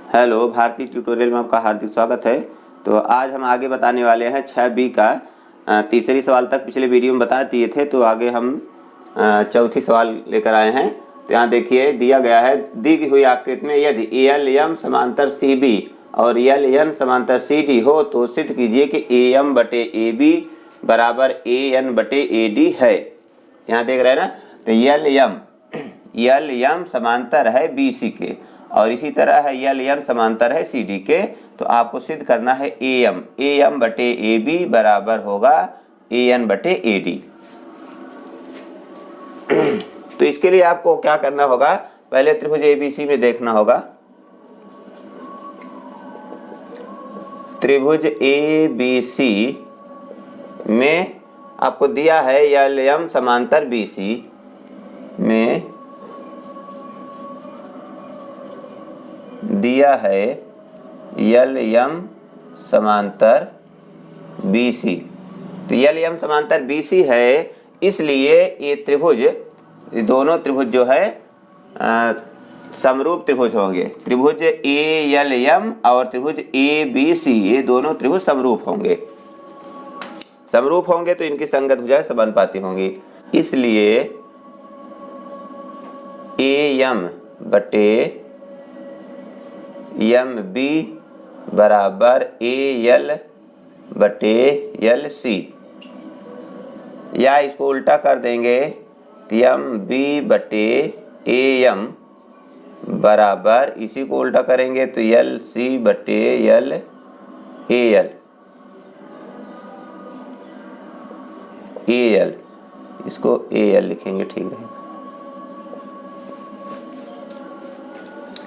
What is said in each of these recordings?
Hello, भारतीय tutorial में आपका हार्दिक स्वागत है। तो आज हम आगे बताने वाले हैं 6B का तीसरी सवाल तक पिछले वीडियो में बता दिए थे, तो आगे हम चौथी सवाल लेकर आए हैं। तो यहाँ देखिए दिया गया है, दी हुई आकृति में यदि ALM समांतर CB और LN समांतर CD हो तो सिद्ध कीजिए कि AM बटे AB बराबर AN बटे AD है। यहाँ देख रहे हैं ना, तो LM समांतर है BC के और इसी तरह है LN समांतर है CD के। तो आपको सिद्ध करना है AM बटे AB बराबर होगा AN बटे AD। तो इसके लिए आपको क्या करना होगा, पहले त्रिभुज ABC में देखना होगा। त्रिभुज ABC में आपको दिया है LM समांतर BC में दिया है LM समांतर BC। तो LM समांतर BC है, इसलिए ये त्रिभुज, ये दोनों त्रिभुज जो है समरूप त्रिभुज होंगे। त्रिभुज ALM और त्रिभुज ABC ये दोनों त्रिभुज समरूप होंगे। समरूप होंगे तो इनकी संगत भुजाएं समानुपाती होंगी, इसलिए AM बटे MB बराबर AL बटे LC, या इसको उल्टा कर देंगे तो MB बटे AM बराबर, इसी को उल्टा करेंगे तो LC बटे AL, इसको AL लिखेंगे, ठीक रहेगा।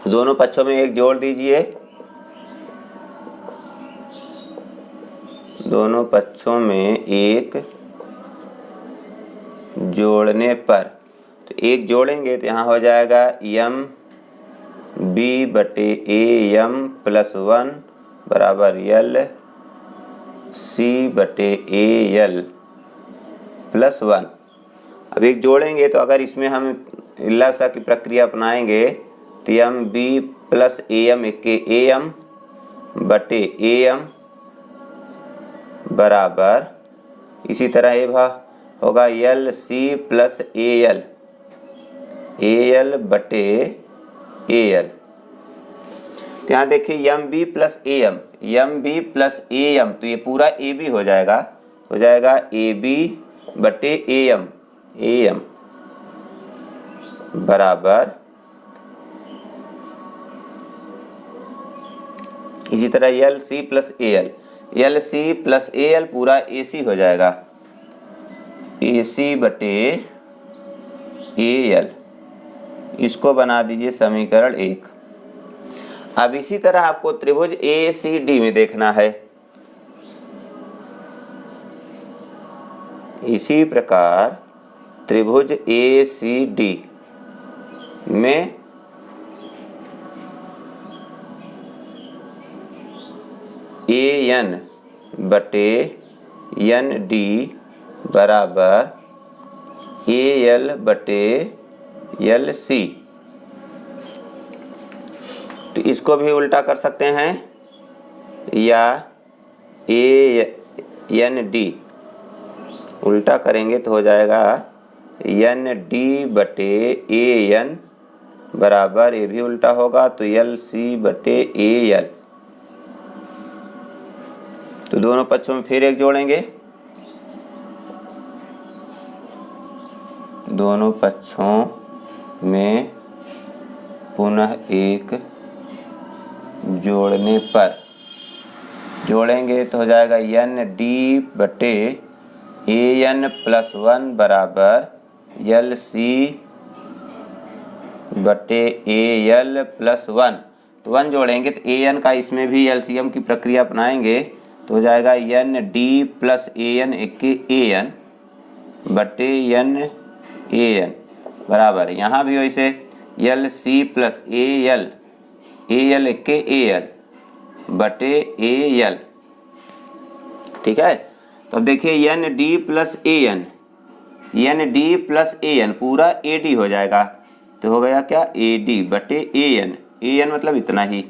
दोनों पक्षों में एक जोड़ दीजिए। दोनों पक्षों में एक जोड़ने पर, तो एक जोड़ेंगे तो यहाँ हो जाएगा MB बटे AM प्लस 1 बराबर LC बटे AL प्लस 1। अब एक जोड़ेंगे तो अगर इसमें हम लसा की प्रक्रिया अपनाएंगे तो MB प्लस AM के AM बटे AM बराबर, इसी तरह ये होगा LC प्लस AL बटे AL। तो यहाँ देखिए MB प्लस AM, तो ये पूरा AB हो जाएगा, AB बटे AM बराबर, इसी तरह LC प्लस AL पूरा AC हो जाएगा, AC बटे AL। इसको बना दीजिए समीकरण 1। अब इसी तरह आपको त्रिभुज ACD में देखना है। इसी प्रकार त्रिभुज ACD में AN बटे ND बराबर AL बटे LC। तो इसको भी उल्टा कर सकते हैं, या AND उल्टा करेंगे तो हो जाएगा ND बटे AN बराबर, ये भी उल्टा होगा तो LC बटे AL। तो दोनों पक्षों में फिर एक जोड़ेंगे। दोनों पक्षों में पुनः एक जोड़ने पर, जोड़ेंगे तो हो जाएगा ND बटे AN प्लस 1 बराबर LC बटे AL प्लस 1। तो 1 जोड़ेंगे तो AN का इसमें भी LCM की प्रक्रिया अपनाएंगे तो हो जाएगा ND प्लस AN के AN बटे AN बराबर, यहाँ भी वैसे LC प्लस AL के AL बटे AL, ठीक है। तो अब देखिए ND प्लस AN पूरा AD हो जाएगा, तो हो गया क्या AD बटे AN मतलब इतना ही,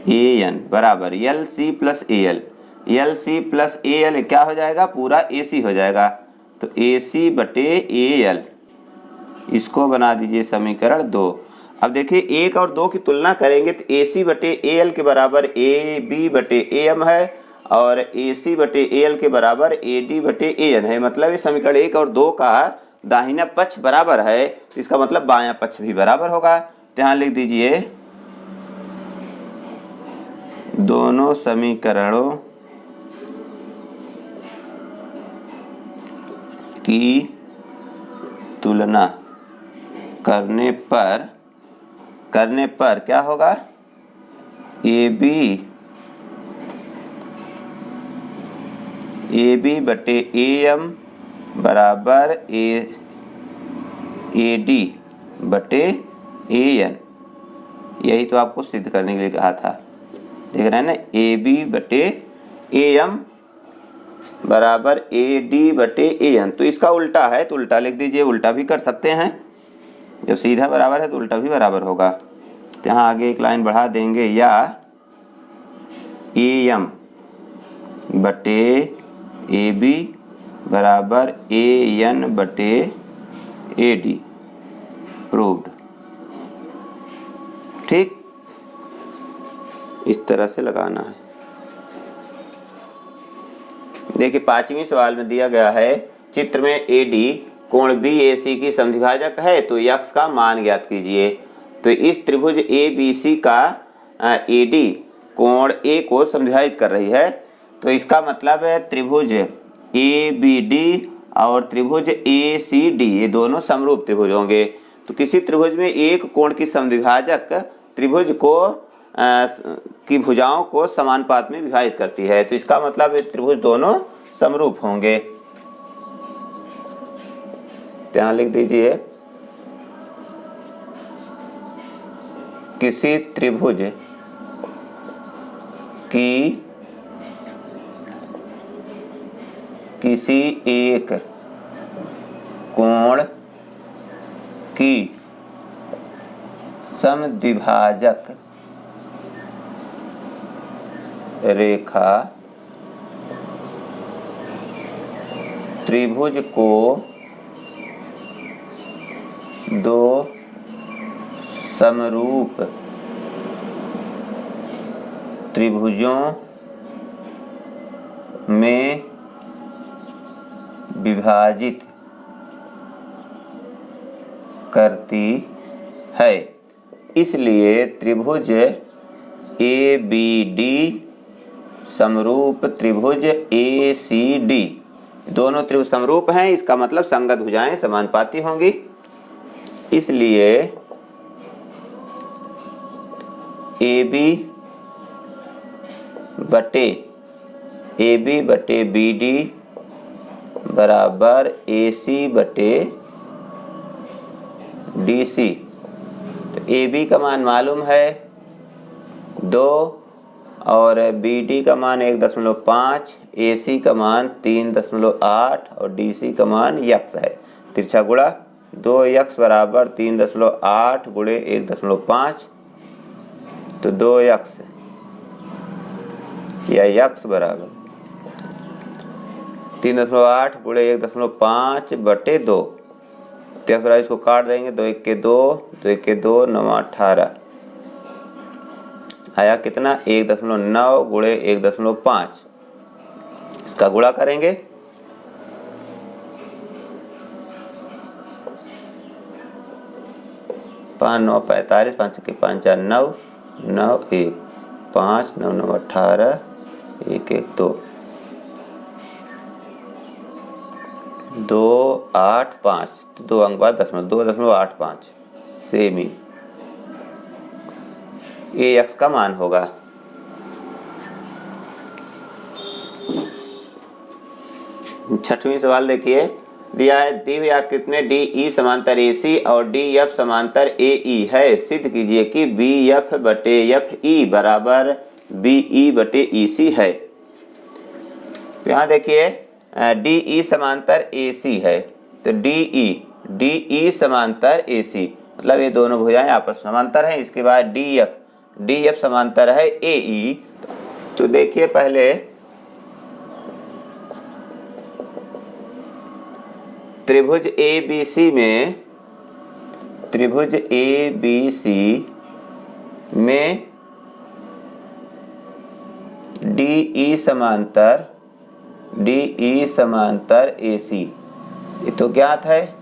ए एन बराबर L C plus A L, L C plus A L क्या हो जाएगा, पूरा ए सी हो जाएगा। तो ए सी बटे ए एल, इसको बना दीजिए समीकरण 2। अब देखिए 1 और 2 की तुलना करेंगे तो ए सी बटे ए एल के बराबर ए बी बटे ए एम है और ए सी बटे ए एल के बराबर ए डी बटे ए एन है। मतलब ये समीकरण 1 और 2 का दाहिना पक्ष बराबर है, इसका मतलब बायां पक्ष भी बराबर होगा। तो यहाँ लिख दीजिए दोनों समीकरणों की तुलना करने पर क्या होगा, ए बी बटे ए एम बराबर ए डी बटे ए एन। यही तो आपको सिद्ध करने के लिए कहा था, देख रहे हैं ना, ए बी बटे ए एम बराबर ए डी बटे ए एन। तो इसका उल्टा है तो उल्टा लिख दीजिए, उल्टा भी कर सकते हैं, जब सीधा बराबर है तो उल्टा भी बराबर होगा। तो यहाँ आगे एक लाइन बढ़ा देंगे, या ए एम बटे ए बी बराबर ए एन बटे ए डी, प्रूव्ड। ठीक, इस तरह से लगाना है। देखिए 5वें सवाल में दिया गया है, चित्र में ए डी कोण बी ए सी की समद्विभाजक है तो यक्स का मान ज्ञात कीजिए। तो इस त्रिभुज ए बी सी का ए डी कोण ए को समद्विभाजित कर रही है, तो इसका मतलब है त्रिभुज ए बी डी और त्रिभुज ए सी डी ये दोनों समरूप त्रिभुज होंगे। तो किसी त्रिभुज में एक कोण की समद्विभाजक त्रिभुज को की भुजाओं को समानुपात में विभाजित करती है, तो इसका मतलब ये त्रिभुज दोनों समरूप होंगे। यहाँ लिख दीजिए किसी त्रिभुज की किसी एक कोण की समद्विभाजक रेखा त्रिभुज को दो समरूप त्रिभुजों में विभाजित करती है। इसलिए त्रिभुज ए बी डी समरूप त्रिभुज ए सी डी, दोनों त्रिभुज समरूप हैं, इसका मतलब संगत भुजाएं समानुपाती होंगी। इसलिए ए बी बटे बी डी बराबर ए सी बटे डी सी। तो ए बी का मान मालूम है 2 और बी डी का मान 1.5, ए सी का मान 3.8 और डी सी का मान यक्स है। तिरछा गुणा 2x बराबर 3.8 गुणे 1.5, तो 2x या यक्स बराबर 3.8 गुणे 1.5 बटे 2। तो x बराबर इसको काट देंगे, 2 1 के 2, 2 1 के 2, 9 18 आया कितना 1.9 गुणे 1.5। इसका गुणा करेंगे, 5 9 45, 5 के 5 4 9, 9 1 5 9 9 18 1 1 2 2 8 5, तो 2 अंक बाद 2.85 सेमी ए एक्स का मान होगा। छठवीं सवाल देखिए, दिया है दिव्य आकृति में डी ई समांतर ए सी और डी एफ समांतर ए ई है। सिद्ध कीजिए कि बी एफ बटे एफ ई बराबर बी ई बटे ई सी है। तो यहाँ देखिए डी ई समांतर ए सी है, तो डी ई समांतर ए सी मतलब ये दोनों भुजाएं आपस में समांतर हैं। इसके बाद डी डी एफ समांतर है ए ई। तो देखिए पहले त्रिभुज ए बी सी में डी ई समांतर ए सी, ये तो ज्ञात है।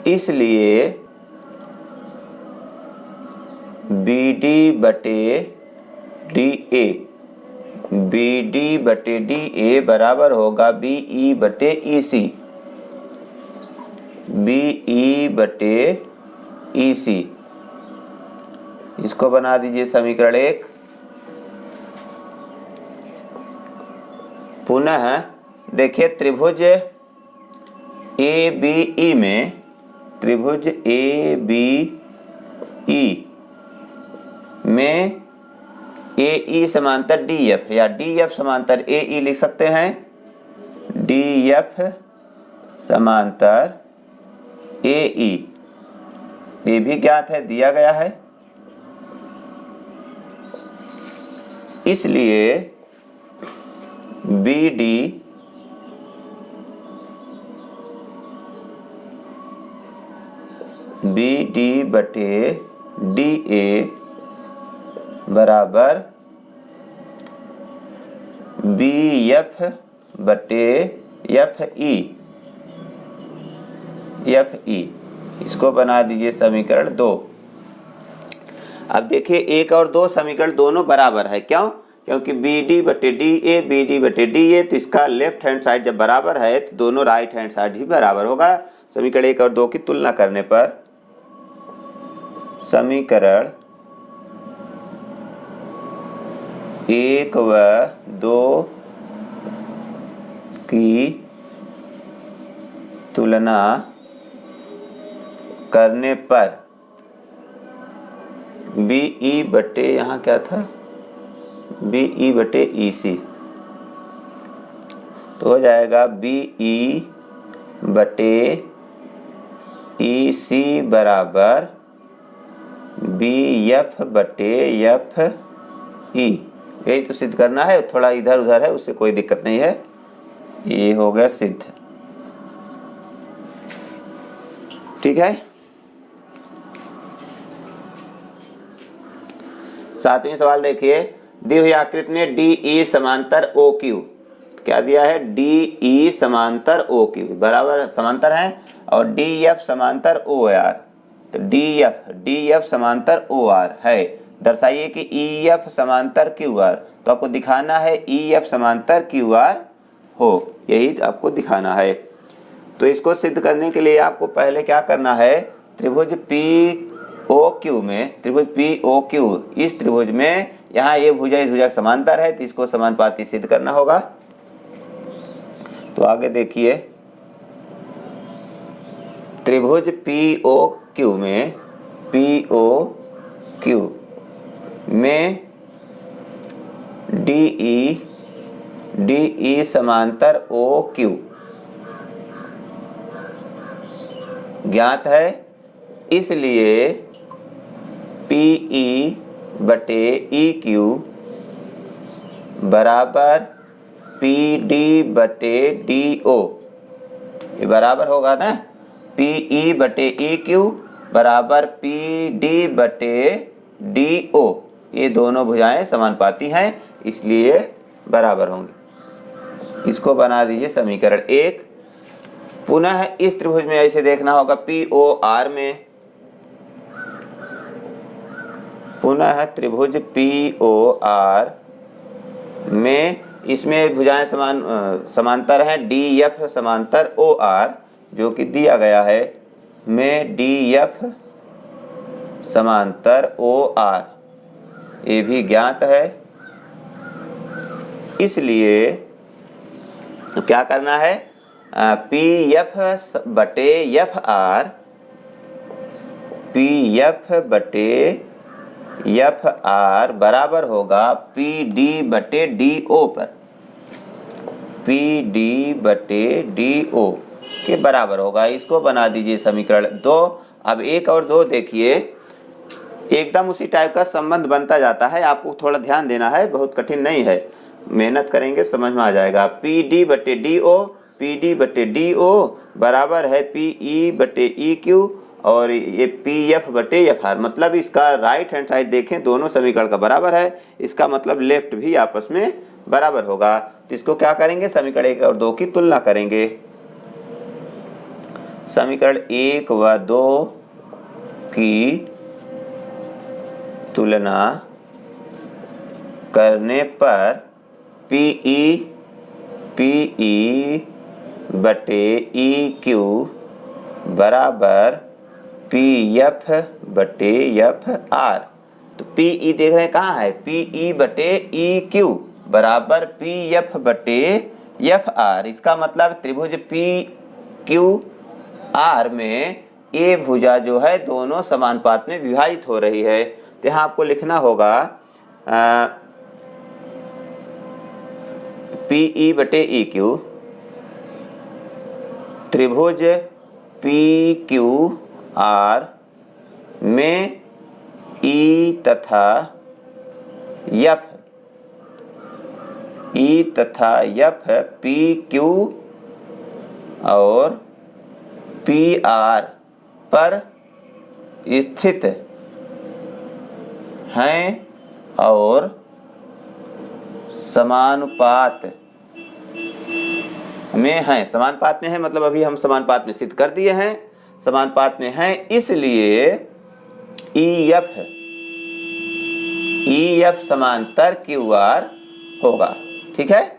इसलिए बी डी बटे डी ए बराबर होगा बी ई बटे ई सी। इसको बना दीजिए समीकरण 1। पुनः देखिए त्रिभुज ए बी ई में ए ई समांतर डी एफ या डी एफ समांतर ए ई लिख सकते हैं। डी एफ समांतर ए ई, ये भी ज्ञात है, दिया गया है। इसलिए बी डी बटे डी ए बराबर बी एफ बटे एफ ई। इसको बना दीजिए समीकरण 2। अब देखिए 1 और 2 समीकरण दोनों बराबर है। क्यों? क्योंकि बी डी बटे डी ए, तो इसका लेफ्ट हैंड साइड जब बराबर है तो दोनों राइट हैंड साइड ही बराबर होगा। समीकरण 1 और 2 की तुलना करने पर समीकरण 1 व 2 की तुलना करने पर बी ई बटे, यहाँ क्या था, बी ई बटे ई सी, तो हो जाएगा बी ई बटे ई सी बराबर बी एफ बटे एफ ई। यही तो सिद्ध करना है, थोड़ा इधर उधर है, उससे कोई दिक्कत नहीं है। ये हो गया सिद्ध। ठीक है। 7वें सवाल देखिए, दी हुई आकृति में डी ई समांतर ओ क्यू, क्या दिया है, डी ई समांतर ओ क्यू बराबर समांतर है, और डी एफ समांतर ओ आर। तो डी एफ समांतर ओ आर है। दर्शाइए कि ई एफ समांतर क्यू आर। तो आपको दिखाना है ई एफ समांतर क्यू आर हो, यही आपको दिखाना है। तो इसको सिद्ध करने के लिए आपको पहले क्या करना है, त्रिभुज पी ओ क्यू इस त्रिभुज में यहाँ ये भुजा इस भुजा समांतर है, तो इसको समानुपाती सिद्ध करना होगा। तो आगे देखिए, त्रिभुज पी ओ क्यू में डी ई समांतर ओ क्यू ज्ञात है। इसलिए पी ई बटे ई क्यू बराबर पी डी बटे डी ओ, ये बराबर होगा ना, पी ई बटे ई क्यू बराबर पी डी बटे डी ओ। ये दोनों भुजाएं समानुपाती हैं, इसलिए बराबर होंगे। इसको बना दीजिए समीकरण 1। पुनः इस त्रिभुज में ऐसे देखना होगा पी ओ आर में, पुनः त्रिभुज पी ओ आर में इसमें भुजाएं समांतर हैं, डी एफ समांतर ओ आर जो कि दिया गया है, में डी एफ समांतर ओ आर, ये भी ज्ञात है। इसलिए तो क्या करना है, पी एफ बटे एफ आर, पी एफ बटे एफ आर बराबर होगा पी डी बटे डी ओ पर, पी डी बटे डी ओ के बराबर होगा। इसको बना दीजिए समीकरण 2। अब 1 और 2 देखिए, एकदम उसी टाइप का संबंध बनता जाता है। आपको थोड़ा ध्यान देना है, बहुत कठिन नहीं है, मेहनत करेंगे समझ में आ जाएगा। पी डी बटे डी ओ, पी डी बटे डी ओ बराबर है पी ई बटे ई क्यू और ये पी एफ बटे एफ आर। मतलब इसका राइट हैंड साइड देखें दोनों समीकरण का बराबर है, इसका मतलब लेफ्ट भी आपस में बराबर होगा। तो इसको क्या करेंगे, समीकरण 1 और 2 की तुलना करेंगे। समीकरण 1 व 2 की तुलना करने पर पी ई बटे ई क्यू बराबर पी एफ बटे एफ आर। तो पी ई देख रहे हैं कहाँ है, पी ई बटे ई क्यू बराबर पी एफ बटे एफ आर। इसका मतलब त्रिभुज पी क्यू आर में ए भुजा जो है दोनों समानुपात में विभाजित हो रही है। तो यहाँ आपको लिखना होगा पी ई बटे ई क्यू, त्रिभुज पी क्यू आर में ई तथा एफ पी क्यू और पी आर पर स्थित हैं और समानुपात में हैं। समानुपात में है मतलब अभी हम समानुपात में सिद्ध कर दिए हैं, समानुपात में हैं, इसलिए ई एफ समांतर क्यू आर होगा। ठीक है,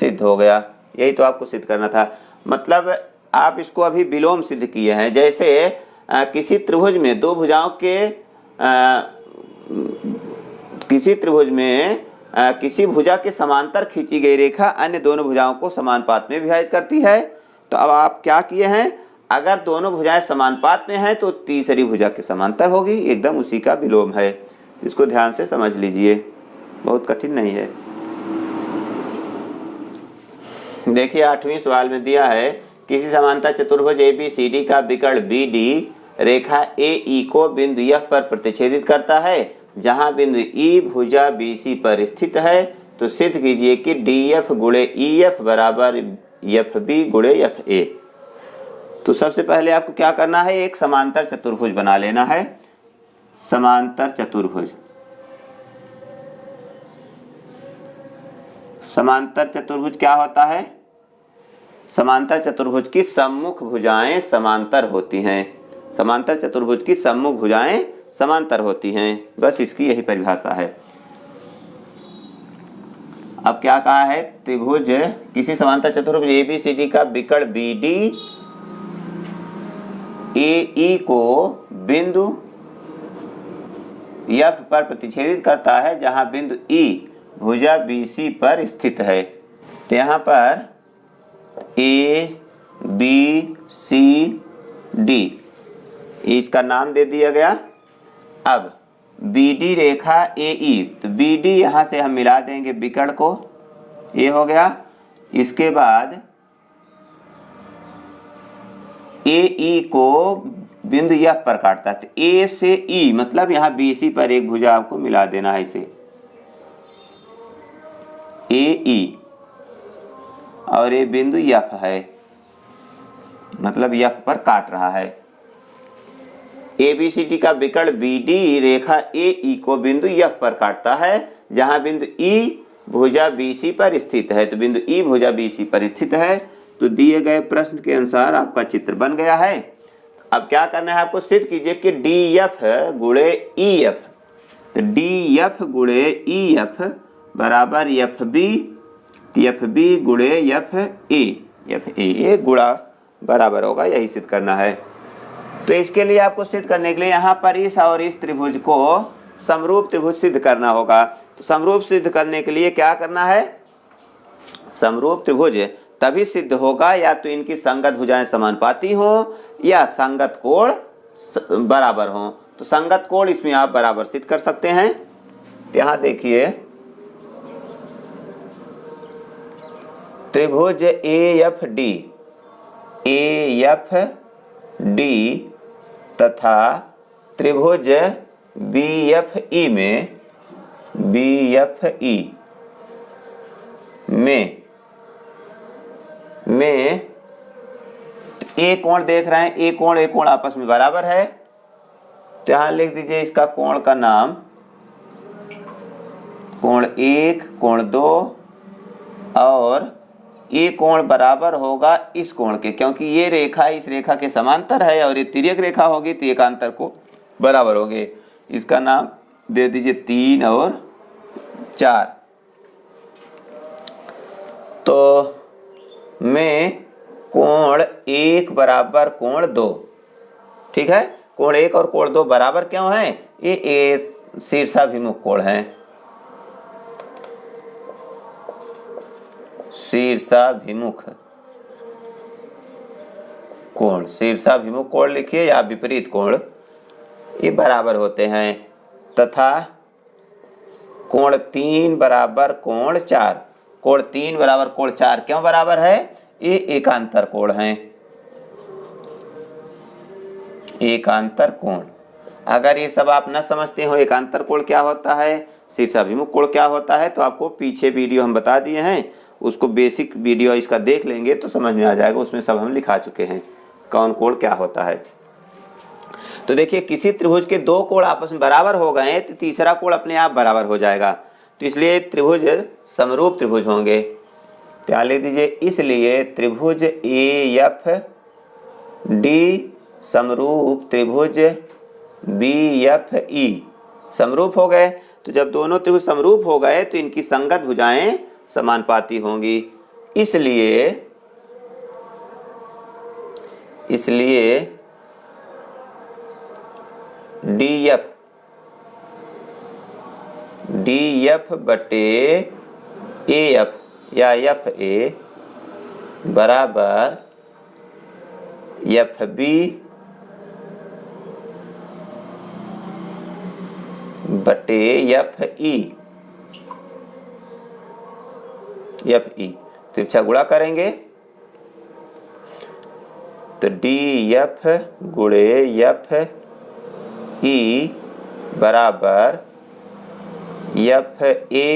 सिद्ध हो गया। यही तो आपको सिद्ध करना था। मतलब आप इसको अभी विलोम सिद्ध किए हैं। जैसे किसी त्रिभुज में दो भुजाओं के किसी त्रिभुज में किसी भुजा के समांतर खींची गई रेखा अन्य दोनों भुजाओं को समानुपात में विभाजित करती है। तो अब आप क्या किए हैं, अगर दोनों भुजाएं समानुपात में हैं तो तीसरी भुजा के समांतर होगी, एकदम उसी का विलोम है। इसको ध्यान से समझ लीजिए, बहुत कठिन नहीं है। देखिए 8वें सवाल में दिया है किसी समांतर चतुर्भुज ABCD का विकर्ण BD रेखा AE को बिंदु F पर प्रतिच्छेदित करता है, जहां बिंदु E भुजा BC पर स्थित है। तो सिद्ध कीजिए कि DF गुणे EF बराबर FB गुणे FA। तो सबसे पहले आपको क्या करना है, एक समांतर चतुर्भुज बना लेना है। समांतर चतुर्भुज, समांतर चतुर्भुज क्या होता है, समांतर चतुर्भुज की सम्मुख भुजाएं समांतर होती हैं। समांतर चतुर्भुज की सम्मुख भुजाएं समांतर होती हैं, बस इसकी यही परिभाषा है। अब क्या कहा है, त्रिभुज किसी समांतर चतुर्भुज ABCD का विकर्ण BD AE को बिंदु F पर प्रतिच्छेदित करता है, जहां बिंदु E भुजा BC पर स्थित है। तो यहाँ पर ABCD इसका नाम दे दिया गया। अब BD रेखा AE, तो BD यहाँ से हम मिला देंगे विकर्ण को, ये हो गया। इसके बाद AE को बिंदु F पर काटता है, तो A से E मतलब यहाँ BC पर एक भुजा आपको मिला देना है, इसे AE और ये बिंदु F है, मतलब F पर काट रहा है। ABCD का विकर्ण BD रेखा AE को बिंदु F पर काटता है, जहां बिंदु E भुजा BC पर स्थित है। तो बिंदु E भुजा BC पर स्थित है। तो दिए गए प्रश्न के अनुसार आपका चित्र बन गया है। अब क्या करना है, आपको सिद्ध कीजिए कि DF गुणे EF, तो DF गुणे EF बराबर FB गुणे FA गुणा बराबर होगा, यही सिद्ध करना है। तो इसके लिए आपको सिद्ध करने के लिए यहाँ पर इस और इस त्रिभुज को समरूप त्रिभुज सिद्ध करना होगा। तो समरूप सिद्ध करने के लिए क्या करना है, समरूप त्रिभुज तभी सिद्ध होगा या तो इनकी संगत भुजाएं समानुपाती हो या संगत कोण बराबर हो। तो संगत कोण इसमें आप बराबर सिद्ध कर सकते हैं। यहाँ देखिए त्रिभुज AFD तथा त्रिभुज BFE में ए कोण देख रहे हैं, ए कोण आपस में बराबर है, तो यहां लिख दीजिए इसका कोण का नाम कोण 1, कोण 2, और ये कोण बराबर होगा इस कोण के, क्योंकि ये रेखा इस रेखा के समांतर है और ये तिर्यक रेखा होगी तो एकांतर को बराबर होंगे। इसका नाम दे दीजिए 3 और 4। तो में कोण 1 बराबर कोण 2, ठीक है। कोण 1 और कोण 2 बराबर क्यों है? ये शीर्षाभिमुख कोण है, शीर्षाभिमुख कोण लिखिए या विपरीत कोण, ये बराबर होते हैं। तथा कोण 3 बराबर कोण 4, कोण 3 बराबर कोण 4 क्यों बराबर है? ये एकांतर कोण हैं, एकांतर कोण। अगर ये सब आप न समझते हो एकांतर कोण क्या होता है, शीर्षाभिमुख कोण क्या होता है, तो आपको पीछे वीडियो हम बता दिए हैं, उसको बेसिक वीडियो इसका देख लेंगे तो समझ में आ जाएगा। उसमें सब हम लिखा चुके हैं कौन कोण क्या होता है। तो देखिए किसी त्रिभुज के 2 कोण आपस में बराबर हो गए तो तीसरा कोण अपने आप बराबर हो जाएगा, तो इसलिए त्रिभुज समरूप त्रिभुज होंगे। क्या लिख दीजिए, इसलिए त्रिभुज AFD समरूप त्रिभुज BFE समरूप हो गए। तो जब दोनों त्रिभुज समरूप हो गए तो इनकी संगत भुजाएं समानुपाती होंगी, इसलिए DF बटे AF या FA बराबर FB बटे FE तिरछा गुणा करेंगे तो DF गुणे FE बराबर FA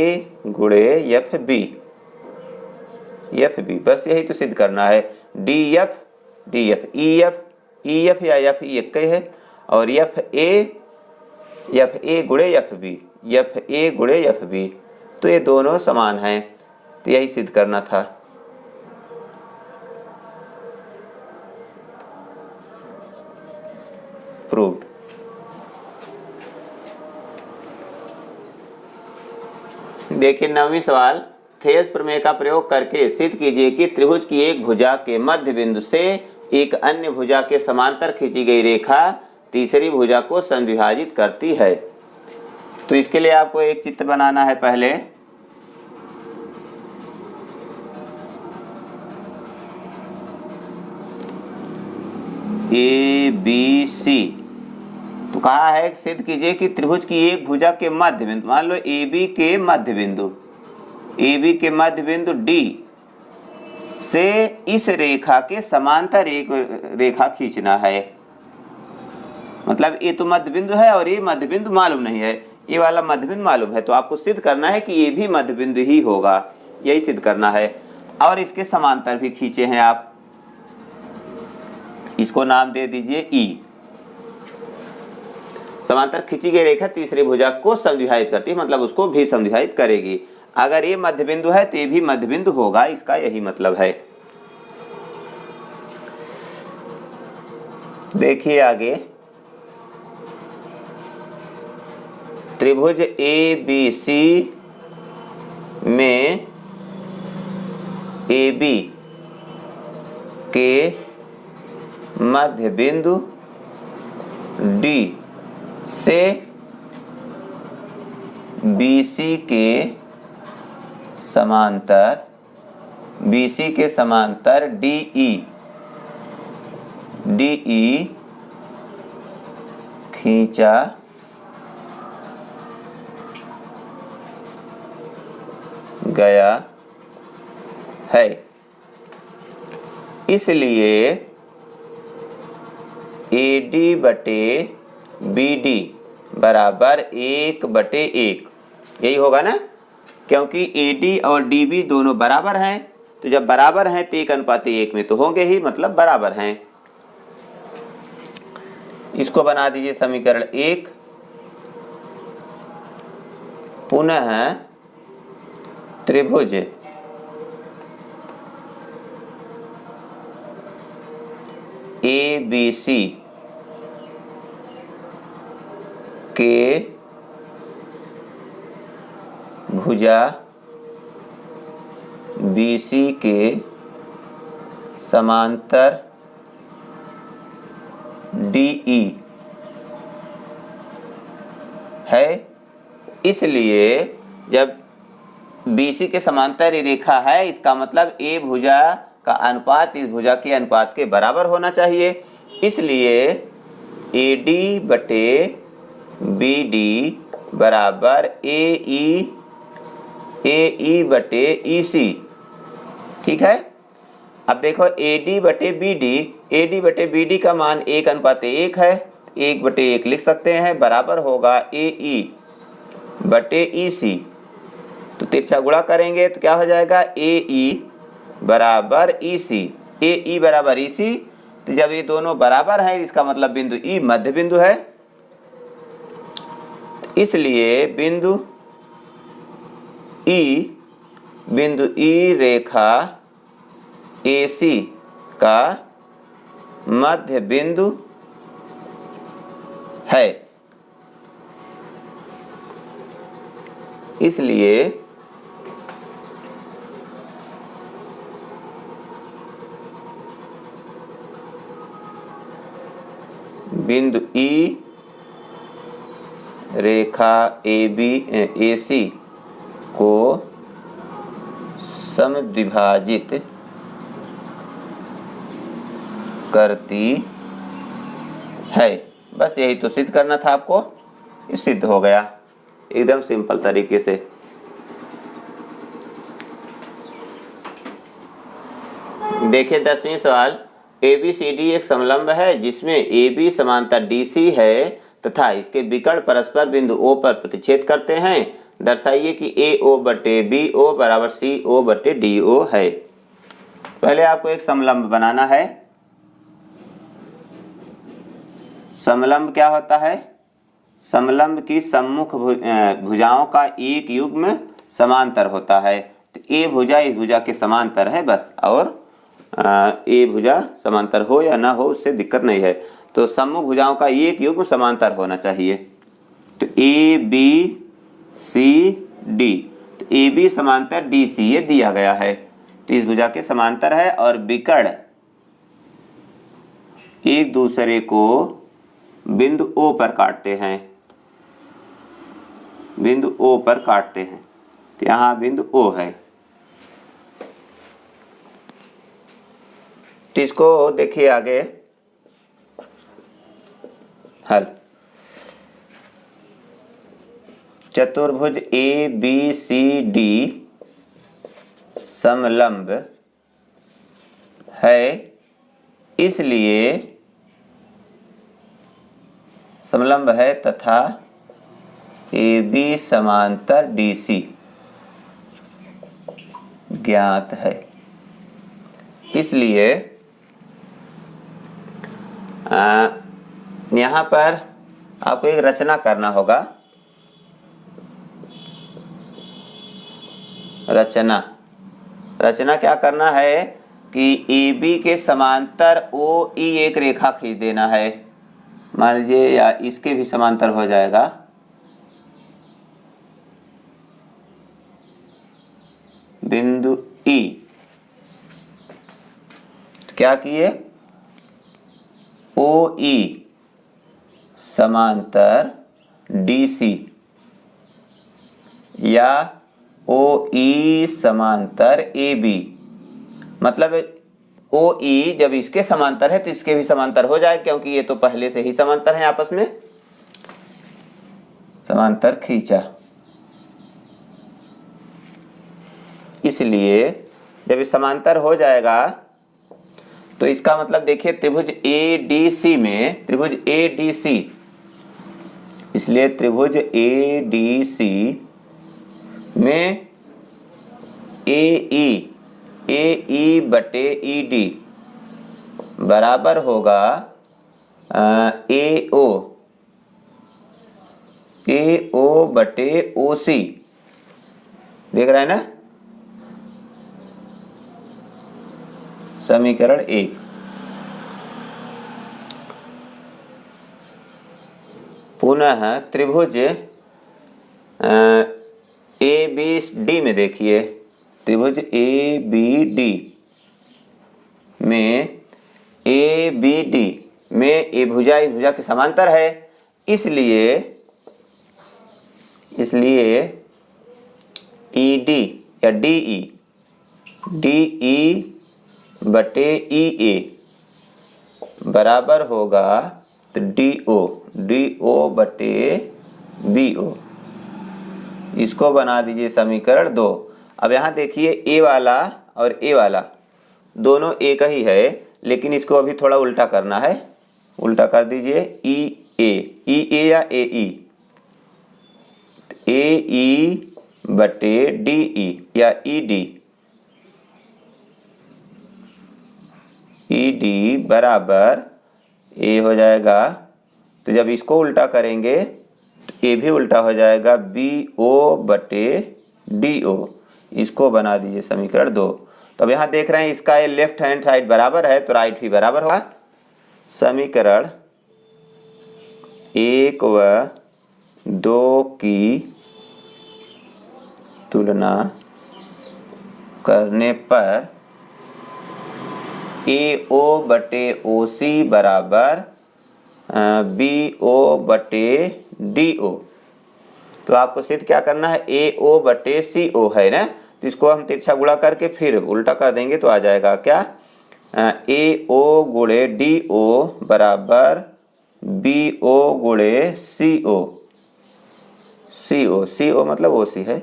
गुणे FB, बस यही तो सिद्ध करना है। DF EF या FE एक ही है, और FA गुणे FB, तो ये दोनों समान हैं, तो यही सिद्ध करना था। प्रूव्ड। देखिए 9वीं सवाल, थेस प्रमेय का प्रयोग करके सिद्ध कीजिए कि त्रिभुज की एक भुजा के मध्य बिंदु से एक अन्य भुजा के समांतर खींची गई रेखा तीसरी भुजा को समद्विभाजित करती है। तो इसके लिए आपको एक चित्र बनाना है। पहले ABC, तो कहा है सिद्ध कीजिए कि त्रिभुज की एक भुजा के मध्य बिंदु, मान लो AB के मध्य बिंदु D से इस रेखा के समांतर एक रेखा खींचना है। मतलब ये तो मध्य बिंदु है और ये मध्य बिंदु मालूम नहीं है, ये वाला मध्य बिंदु मालूम है, तो आपको सिद्ध करना है कि ये भी मध्य बिंदु ही होगा, यही सिद्ध करना है। और इसके समांतर भी खींचे हैं आप, इसको नाम दे दीजिए E। समांतर खींची गई रेखा तीसरी भुजा को समद्विभाजित करती है, मतलब उसको भी समद्विभाजित करेगी। अगर ये मध्य बिंदु है तो ये भी मध्य बिंदु होगा, इसका यही मतलब है। देखिए आगे, त्रिभुज ABC में AB के मध्य बिंदु D से BC के समांतर DE खींचा गया है। इसलिए AD बटे बी डी बराबर 1/1, यही होगा ना, क्योंकि ए डी और डी बी दोनों बराबर हैं, तो जब बराबर हैं तो 1:1 में तो होंगे ही, मतलब बराबर हैं। इसको बना दीजिए समीकरण 1। पुनः त्रिभुज ए बी सी के भुजा BC के समांतर DE है, इसलिए जब BC के समांतर ये रेखा है, इसका मतलब A भुजा का अनुपात इस भुजा के अनुपात के बराबर होना चाहिए, इसलिए AD बटे BD बराबर AE बटे EC। ठीक है, अब देखो AD बटे BD का मान 1:1 है, 1/1 लिख सकते हैं, बराबर होगा AE बटे EC। तो तिरछा गुणा करेंगे तो क्या हो जाएगा, AE बराबर EC, तो जब ये दोनों बराबर हैं इसका मतलब बिंदु E मध्य बिंदु है, इसलिए बिंदु E रेखा AC का मध्य बिंदु है, इसलिए बिंदु E रेखा AC को समद्विभाजित करती है। बस यही तो सिद्ध करना था आपको, ये सिद्ध हो गया एकदम सिंपल तरीके से। देखिए 10वीं सवाल, ABCD एक समलंब है जिसमें AB समांतर DC है तथा इसके विकर्ण परस्पर बिंदु O पर प्रतिच्छेद करते हैं। दर्शाइए कि AO बटे BO बराबर CO बटे DO है। पहले आपको एक समलंब बनाना है। समलंब क्या होता है? समलंब की सम्मुख भुजाओं का एक युग्म समांतर होता है। तो ए भुजा इस भुजा के समांतर है बस, और ए भुजा समांतर हो या ना हो उससे दिक्कत नहीं है। तो सम्मुख भुजाओं का एक युग्म समांतर होना चाहिए। तो ए बी सी डी, तो ए बी समांतर डी सी ये दिया गया है, तो इस भुजा के समांतर है और विकर्ण एक दूसरे को बिंदु O पर काटते हैं, बिंदु O पर काटते हैं। तो यहाँ बिंदु O है। तो इसको देखिए आगे हल। चतुर्भुज ए बी सी डी समलंब है, इसलिए समलंब है तथा ए बी समांतर डी सी ज्ञात है। इसलिए यहाँ पर आपको एक रचना करना होगा। रचना क्या करना है कि ए बी के समांतर ओ ई एक रेखा खींच देना है, मान लीजिए, या इसके भी समांतर हो जाएगा। बिंदु ई क्या किए, ओ ई समांतर डी सी या ओ ई समांतर ए बी, मतलब ओ ई जब इसके समांतर है तो इसके भी समांतर हो जाए, क्योंकि ये तो पहले से ही समांतर है, आपस में समांतर खींचा। इसलिए जब ये समांतर हो जाएगा तो इसका मतलब देखिए त्रिभुज ए डी सी में, त्रिभुज ए डी सी इसलिए त्रिभुज ADC में AE बटे ED बराबर होगा AO बटे OC। देख रहे हैं ना, समीकरण 1। पुनः त्रिभुज ABD में देखिए, त्रिभुज ABD में ABD में ए भुजा इस भुजा के समांतर है, इसलिए ED या DE बटे EA बराबर होगा DO बटे BO। इसको बना दीजिए समीकरण 2। अब यहाँ देखिए ए वाला और ए वाला दोनों एक ही है, लेकिन इसको अभी थोड़ा उल्टा करना है। उल्टा कर दीजिए, EA या AE बटे DE या ED बराबर ए हो जाएगा। तो जब इसको उल्टा करेंगे तो ए भी उल्टा हो जाएगा, BO बटे DO। इसको बना दीजिए समीकरण 2। तो अब यहाँ देख रहे हैं इसका ये लेफ्ट हैंड साइड बराबर है तो राइट भी बराबर होगा। समीकरण 1 व 2 की तुलना करने पर AO बटे OC बराबर BO बटे DO। तो आपको सिद्ध क्या करना है, AO बटे CO है ना, तो इसको हम तिरछा गुणा करके फिर उल्टा कर देंगे तो आ जाएगा क्या, AO गुणे DO बराबर BO गुणे CO मतलब OC है।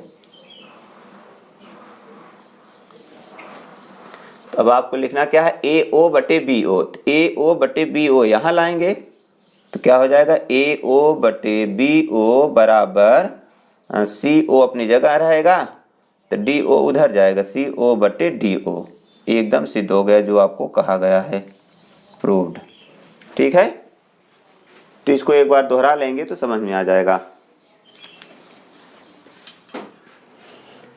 तो अब आपको लिखना क्या है, AO बटे BO। तो AO बटे BO यहाँ लाएंगे तो क्या हो जाएगा, AO बटे BO बराबर CO अपनी जगह रहेगा तो DO उधर जाएगा, CO बटे DO। एकदम सिद्ध हो गया जो आपको कहा गया है, प्रूव्ड। ठीक है, तो इसको एक बार दोहरा लेंगे तो समझ में आ जाएगा।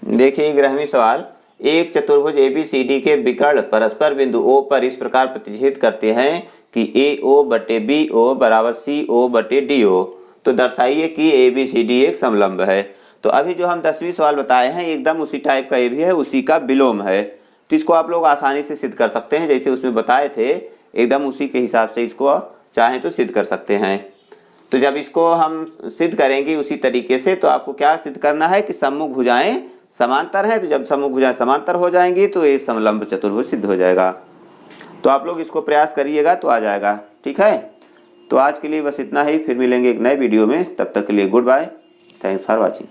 देखिए 11वां सवाल, एक चतुर्भुज ABCD के विकर्ण परस्पर बिंदु O पर इस प्रकार प्रतिष्ठित करते हैं कि AO बटे BO बराबर CO बटे DO। तो दर्शाइए कि ABCD एक समलंब है। तो अभी जो हम 10वीं सवाल बताए हैं एकदम उसी टाइप का ये भी है, उसी का विलोम है। तो इसको आप लोग आसानी से सिद्ध कर सकते हैं, जैसे उसमें बताए थे एकदम उसी के हिसाब से इसको चाहें तो सिद्ध कर सकते हैं। तो जब इसको हम सिद्ध करेंगे उसी तरीके से, तो आपको क्या सिद्ध करना है कि सम्मुख भुजाएं समांतर है। तो जब सम्मुख भुजाएं समांतर हो जाएंगी तो ये समलंब चतुर्भुज सिद्ध हो जाएगा। तो आप लोग इसको प्रयास करिएगा तो आ जाएगा। ठीक है, तो आज के लिए बस इतना ही, फिर मिलेंगे एक नए वीडियो में। तब तक के लिए good bye, thanks for watching.